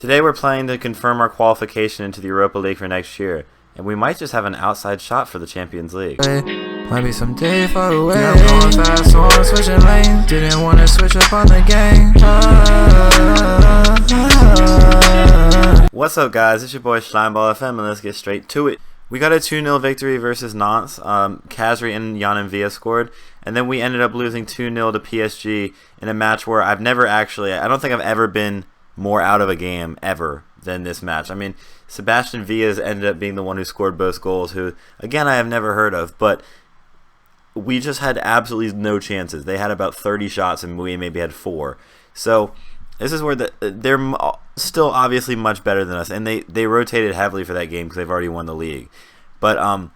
Today we're playing to confirm our qualification into the Europa League for next year, and we might just have an outside shot for the Champions League. Might be some day far away. Yeah, I'm going fast, so I'm switching lanes. Didn't want to switch up on the game. What's up, guys? It's your boy Slimeball FM, and let's get straight to it. We got a 2-0 victory versus Nantes. Kazri and Yann Villa scored, and then we ended up losing 2-0 to PSG in a match where I don't think I've ever been more out of a game ever than this match. I mean, Sebastian Villas ended up being the one who scored both goals, who, again, I have never heard of, but we just had absolutely no chances. They had about 30 shots, and we maybe had 4. So this is where they're still obviously much better than us, and they rotated heavily for that game because they've already won the league. But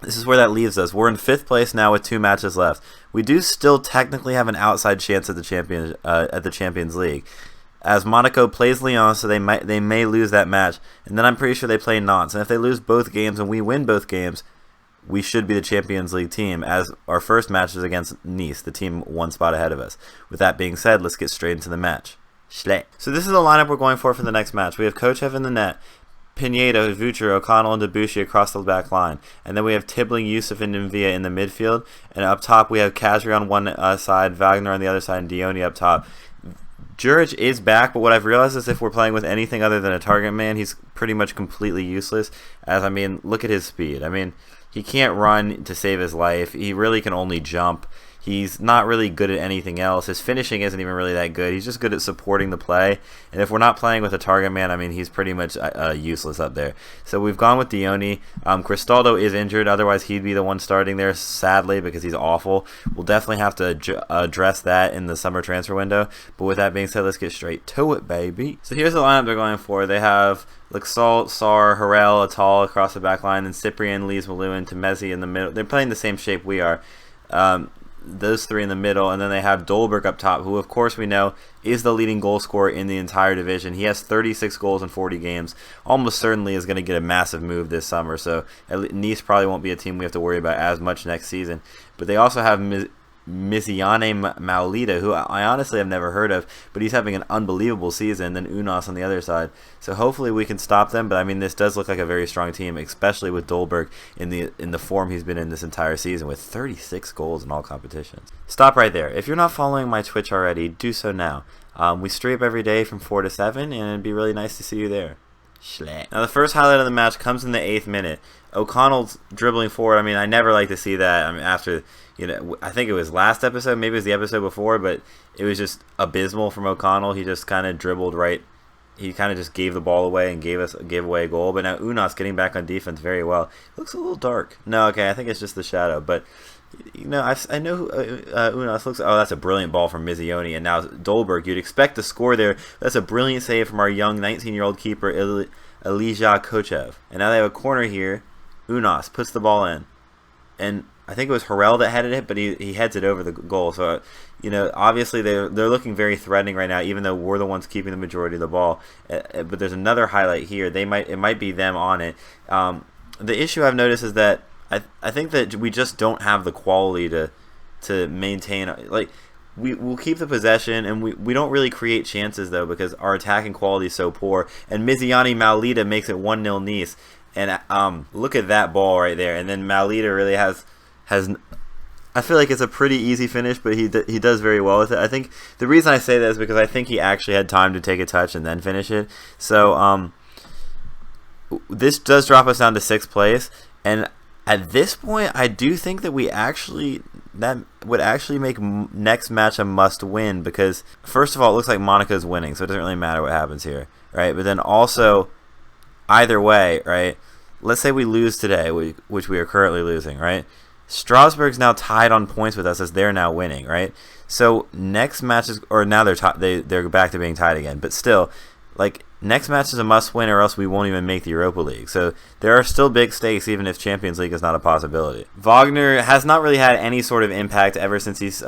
this is where that leaves us. We're in 5th place now with 2 matches left. We do still technically have an outside chance at the Champions League, as Monaco plays Lyon, so they may lose that match, and then I'm pretty sure they play Nantes. And if they lose both games and we win both games, we should be the Champions League team, as our first match is against Nice, the team 1 spot ahead of us. With that being said, let's get straight into the match. Schley. So this is the lineup we're going for the next match. We have Kochev in the net, Pineda, Vucher, O'Connell, and Debussy across the back line. And then we have Tibbling, Youssef, and Nvia in the midfield. And up top we have Kazri on one side, Wagner on the other side, and Dione up top. Juric is back, but what I've realized is if we're playing with anything other than a target man, he's pretty much completely useless. As, I mean, look at his speed. I mean, he can't run to save his life. He really can only jump. He's not really good at anything else. His finishing isn't even really that good. He's just good at supporting the play. And if we're not playing with a target man, I mean, he's pretty much useless up there. So we've gone with Dione. Cristaldo is injured. Otherwise, he'd be the one starting there, sadly, because he's awful. We'll definitely have to address that in the summer transfer window. But with that being said, let's get straight to it, baby. So here's the lineup they're going for. They have Lexalt, Sar, Harel, Atal across the back line, and Cyprien leaves Malouin to Messi in the middle. They're playing the same shape we are. Those 3 in the middle, and then they have Dolberg up top, who of course we know is the leading goal scorer in the entire division. He has 36 goals in 40 games. Almost certainly is going to get a massive move this summer, so Nice probably won't be a team we have to worry about as much next season. But they also have Miziane Maulida, who I honestly have never heard of, but he's having an unbelievable season, then Unas on the other side. So hopefully we can stop them, but I mean, this does look like a very strong team, especially with Dolberg in the form he's been in this entire season, with 36 goals in all competitions. Stop right there. If you're not following my Twitch already, do so now. We stream every day from 4 to 7, and it'd be really nice to see you there. Now the first highlight of the match comes in the 8th minute. O'Connell's dribbling forward. I mean, I never like to see that. I mean, after, I think it was last episode, maybe it was the episode before, but it was just abysmal from O'Connell. He just kind of dribbled right. He kind of just gave the ball away and gave away a goal. But now Unas getting back on defense very well. It looks a little dark. No, okay, I think it's just the shadow. But I know who Unas looks. Oh, that's a brilliant ball from Mizione, and now Dolberg. You'd expect to score there. That's a brilliant save from our young 19-year-old keeper Elijah Kochev. And now they have a corner here. Unas puts the ball in, and I think it was Harel that headed it, but he heads it over the goal. So, obviously they're looking very threatening right now, even though we're the ones keeping the majority of the ball. But there's another highlight here. It might be them on it. The issue I've noticed is that I think that we just don't have the quality to maintain. Like, we'll keep the possession, and we don't really create chances though, because our attacking quality is so poor. And Miziane Maulida makes it 1-0 Nice. And look at that ball right there. And then Maulida really has. I feel like it's a pretty easy finish, but he does very well with it. I think the reason I say that is because I think he actually had time to take a touch and then finish it. So this does drop us down to 6th place, and at this point, I do think that that would actually make next match a must-win, because first of all, it looks like Monaco's winning, so it doesn't really matter what happens here, right? But then also, either way, right? Let's say we lose today, which we are currently losing, right? Strasbourg's now tied on points with us, as they're now winning, right? So next match is, or now they're back to being tied again, but still, like, next match is a must-win, or else we won't even make the Europa League. So there are still big stakes, even if Champions League is not a possibility. Wagner has not really had any sort of impact ever since he's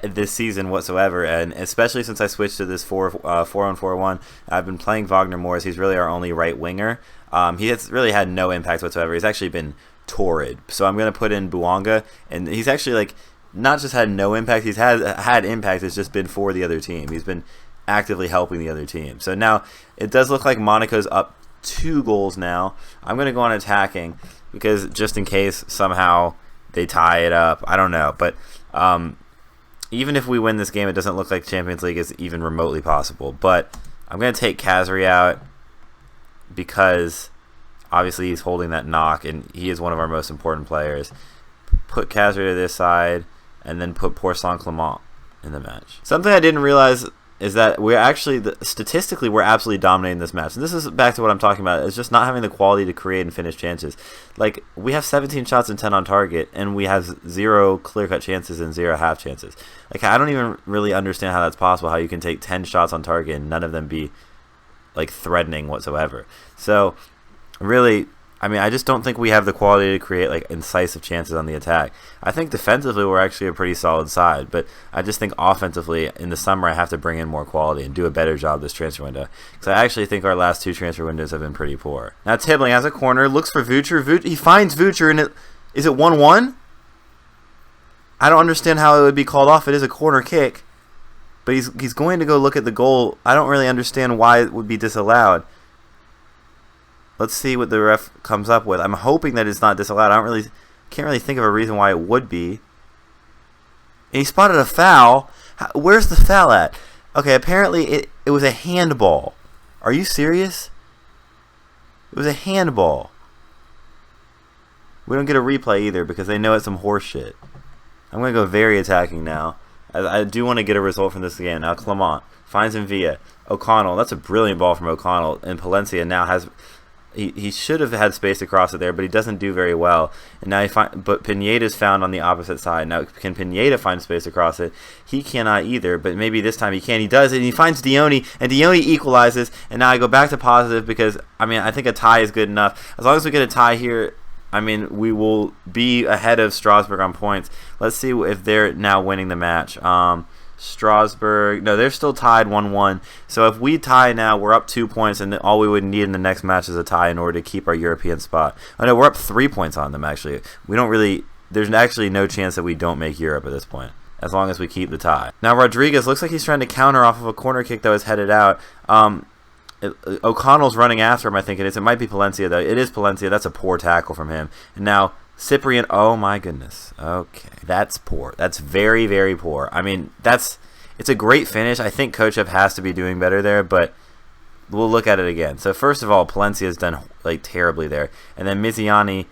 this season whatsoever, and especially since I switched to this 4-on-4-1. I've been playing Wagner more, as he's really our only right winger. He has really had no impact whatsoever. He's actually been torrid. So I'm going to put in Bouanga, and he's actually, like, not just had no impact, he's had impact. It's just been for the other team. He's been actively helping the other team. So now it does look like Monaco's up 2 goals now. I'm going to go on attacking because just in case somehow they tie it up. I don't know. But even if we win this game, it doesn't look like Champions League is even remotely possible. But I'm going to take Khazri out because obviously he's holding that knock, and he is one of our most important players. Put Khazri to this side, and then put Pourcent Clement in the match. Something I didn't realize is that we're actually, statistically, we're absolutely dominating this match. And this is back to what I'm talking about. It's just not having the quality to create and finish chances. Like, we have 17 shots and 10 on target, and we have 0 clear-cut chances and 0 half chances. Like, I don't even really understand how that's possible, how you can take 10 shots on target and none of them be, like, threatening whatsoever. So, really, I mean, I just don't think we have the quality to create, like, incisive chances on the attack. I think defensively we're actually a pretty solid side, but I just think offensively in the summer I have to bring in more quality and do a better job this transfer window, because I actually think our last 2 transfer windows have been pretty poor. Now Tibbling has a corner, looks for Vucher. He finds Vucher, and is it 1-1? I don't understand how it would be called off. It is a corner kick, but he's going to go look at the goal. I don't really understand why it would be disallowed. Let's see what the ref comes up with. I'm hoping that it's not disallowed. Can't really think of a reason why it would be. And he spotted a foul. Where's the foul at? Okay, apparently it was a handball. Are you serious? It was a handball. We don't get a replay either because they know it's some horse shit. I'm going to go very attacking now. I do want to get a result from this game. Now Clement finds Villa. O'Connell. That's a brilliant ball from O'Connell. And Palencia now has... He should have had space across it there, but he doesn't do very well. And now but Pineda's found on the opposite side. Now, can Pineda find space across it? He cannot either, but maybe this time he can. He does, and he finds Dione, and Dione equalizes. And now I go back to positive because, I mean, I think a tie is good enough. As long as we get a tie here, I mean, we will be ahead of Strasbourg on points. Let's see if they're now winning the match. Strasbourg, no, they're still tied 1-1. So if we tie now, we're up 2 points, and all we would need in the next match is a tie in order to keep our European spot. Oh no, we're up 3 points on them actually. There's actually no chance that we don't make Europe at this point, as long as we keep the tie. Now Rodriguez looks like he's trying to counter off of a corner kick that was headed out. O'Connell's running after him, I think it is. It might be Palencia though. It is Palencia. That's a poor tackle from him. And now Cyprian, oh my goodness. Okay, that's poor. That's very, very poor. I mean, it's a great finish. I think Kochev has to be doing better there, but we'll look at it again. So first of all, Palencia's done like terribly there, and then Miziani.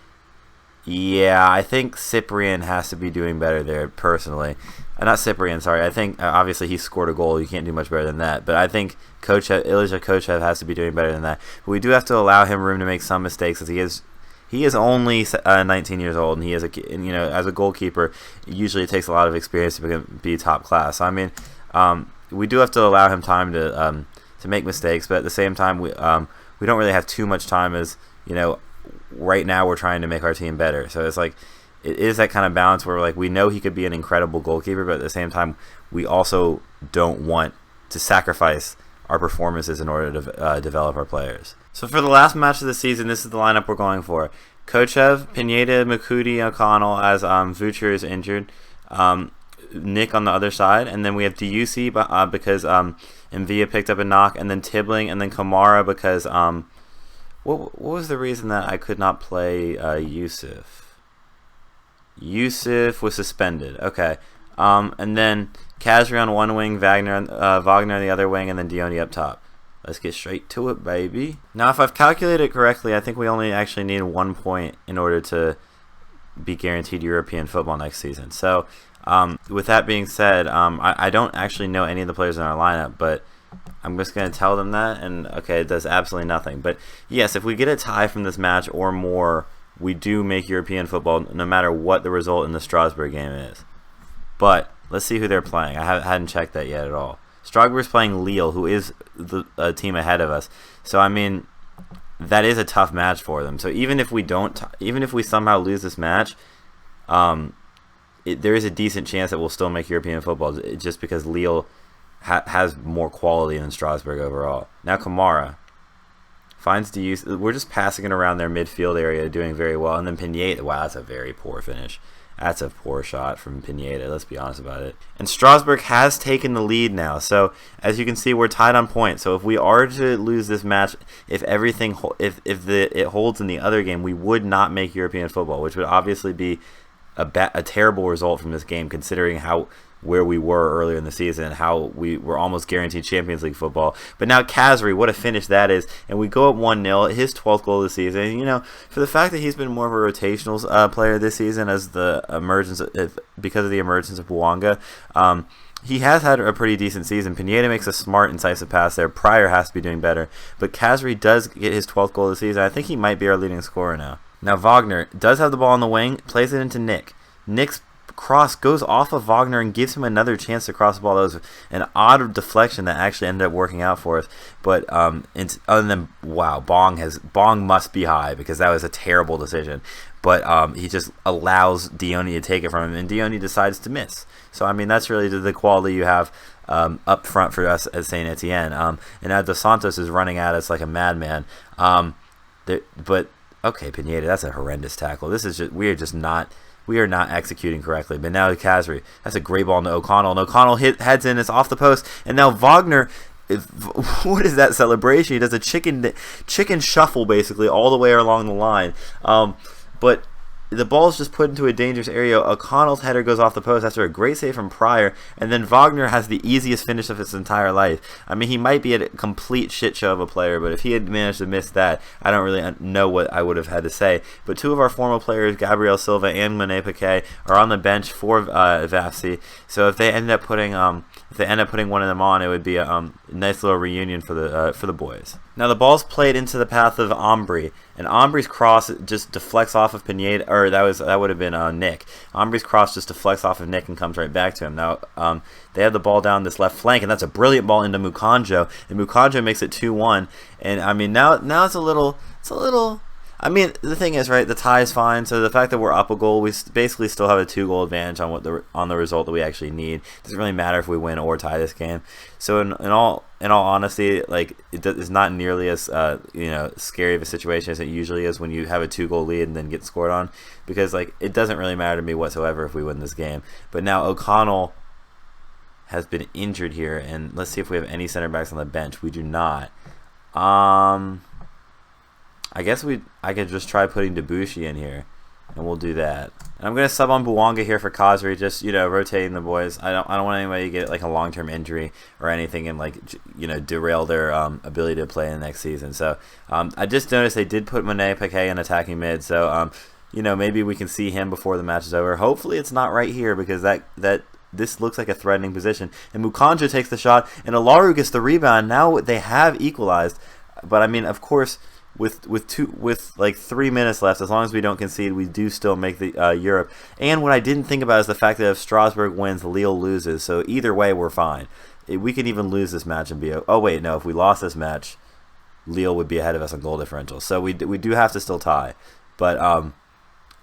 Yeah, I think Cyprian has to be doing better there personally. Not Cyprian, sorry. I think obviously he scored a goal. You can't do much better than that. But I think Ilija Kochev has to be doing better than that. But we do have to allow him room to make some mistakes, as he is only 19 years old, and he is as a goalkeeper, usually it takes a lot of experience to be top class. So, I mean, we do have to allow him time to make mistakes, but at the same time, we don't really have too much time, as right now we're trying to make our team better. So it's like it is that kind of balance where like we know he could be an incredible goalkeeper, but at the same time, we also don't want to sacrifice our performances in order to develop our players. So for the last match of the season, this is the lineup we're going for. Kochev, Pineda, Makudi, O'Connell, as Vucher is injured. Nick on the other side, and then we have Diusi because Mvia picked up a knock, and then Tibbling, and then Kamara because what was the reason that I could not play Yusuf? Yusuf was suspended. Okay. And then Khazri on one wing, Wagner on the other wing, and then Dione up top. Let's get straight to it, baby. Now, if I've calculated it correctly, I think we only actually need 1 point in order to be guaranteed European football next season. So, with that being said, I don't actually know any of the players in our lineup, but I'm just going to tell them that, and okay, it does absolutely nothing. But yes, if we get a tie from this match or more, we do make European football no matter what the result in the Strasbourg game is. But let's see who they're playing. I hadn't checked that yet at all. Strasbourg's playing Lille, who is the team ahead of us. So I mean, that is a tough match for them. So even if we somehow lose this match, there is a decent chance that we'll still make European football, just because Lille has more quality than Strasbourg overall. Now Kamara finds the use. We're just passing it around their midfield area, doing very well. And then Pineda, wow, that's a very poor finish. That's a poor shot from Pineda, let's be honest about it. And Strasbourg has taken the lead now. So, as you can see, we're tied on points. So, if we are to lose this match, if it holds in the other game, we would not make European football, which would obviously be a terrible result from this game, considering where we were earlier in the season and how we were almost guaranteed Champions League football. But now Khazri, what a finish that is. And we go up 1-0, his 12th goal of the season. And, you know, for the fact that he's been more of a rotational player this season because of the emergence of Bouanga, he has had a pretty decent season. Pineda makes a smart, incisive pass there. Pryor has to be doing better. But Khazri does get his 12th goal of the season. I think he might be our leading scorer now. Now Wagner does have the ball on the wing, plays it into Nick. Nick's cross goes off of Wagner and gives him another chance to cross the ball. That was an odd deflection that actually ended up working out for us. But other than, wow, Bong must be high, because that was a terrible decision. But he just allows Dione to take it from him, and Dione decides to miss. So I mean, that's really the quality you have up front for us at Saint-Etienne. And now Dos Santos is running at us like a madman. But okay, Pineda, that's a horrendous tackle. This is just we are not executing correctly. But now Khazri, that's a great ball into O'Connell, and O'Connell heads in, it's off the post, and now Wagner, what is that celebration? He does a chicken shuffle basically all the way along the line. But the ball is just put into a dangerous area. O'Connell's header goes off the post after a great save from Pryor, and then Wagner has the easiest finish of his entire life. I mean, he might be a complete shit show of a player, but if he had managed to miss that, I don't really know what I would have had to say. But two of our former players, Gabriel Silva and Monet Paquet, are on the bench for Vafsi. So if they end up putting one of them on, it would be a nice little reunion for the boys. Now the ball's played into the path of Ambry, and Ambry's cross just deflects off of Pineda, or that would have been Nick. Ambry's cross just deflects off of Nick and comes right back to him. Now they have the ball down this left flank, and that's a brilliant ball into Mukanjo, and Mukanjo makes it 2-1. And I mean, now it's a little. I mean, the thing is, right, the tie is fine, so the fact that we're up a goal, we basically still have a 2-goal advantage on the result that we actually need. It doesn't really matter if we win or tie this game. So in all honesty, like, it's not nearly as scary of a situation as it usually is when you have a 2-goal lead and then get scored on, because like it doesn't really matter to me whatsoever if we win this game. But now O'Connell has been injured here, and let's see if we have any center backs on the bench. We do not. I guess I could just try putting Debussy in here, and we'll do that. And I'm gonna sub on Bouanga here for Khazri, just rotating the boys. I don't want anybody to get like a long-term injury or anything and like derail their ability to play in the next season. So I just noticed they did put Monet Paquet in attacking mid, so maybe we can see him before the match is over. Hopefully it's not right here, because this looks like a threatening position. And Mukanjo takes the shot, and Alaru gets the rebound. Now they have equalized, but I mean, of course, with like 3 minutes left, as long as we don't concede, we do still make the Europe. And what I didn't think about is the fact that if Strasbourg wins, Lille loses. So either way, we're fine. We could even lose this match and be. Oh wait, no. If we lost this match, Lille would be ahead of us on goal differential. So we do have to still tie. But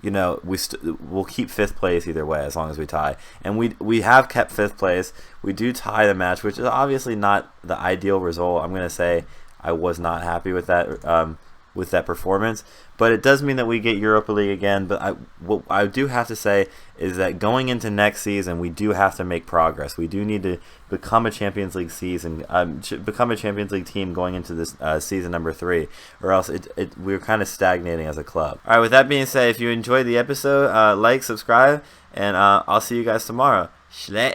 we'll keep 5th place either way as long as we tie. And we have kept 5th place. We do tie the match, which is obviously not the ideal result. I'm gonna say I was not happy with that performance, but it does mean that we get Europa League again. But what I do have to say is that going into next season, we do have to make progress. We do need to become a Champions League become a Champions League team going into this season number 3, or else we're kind of stagnating as a club. All right. With that being said, if you enjoyed the episode, like, subscribe, and I'll see you guys tomorrow. Schlett.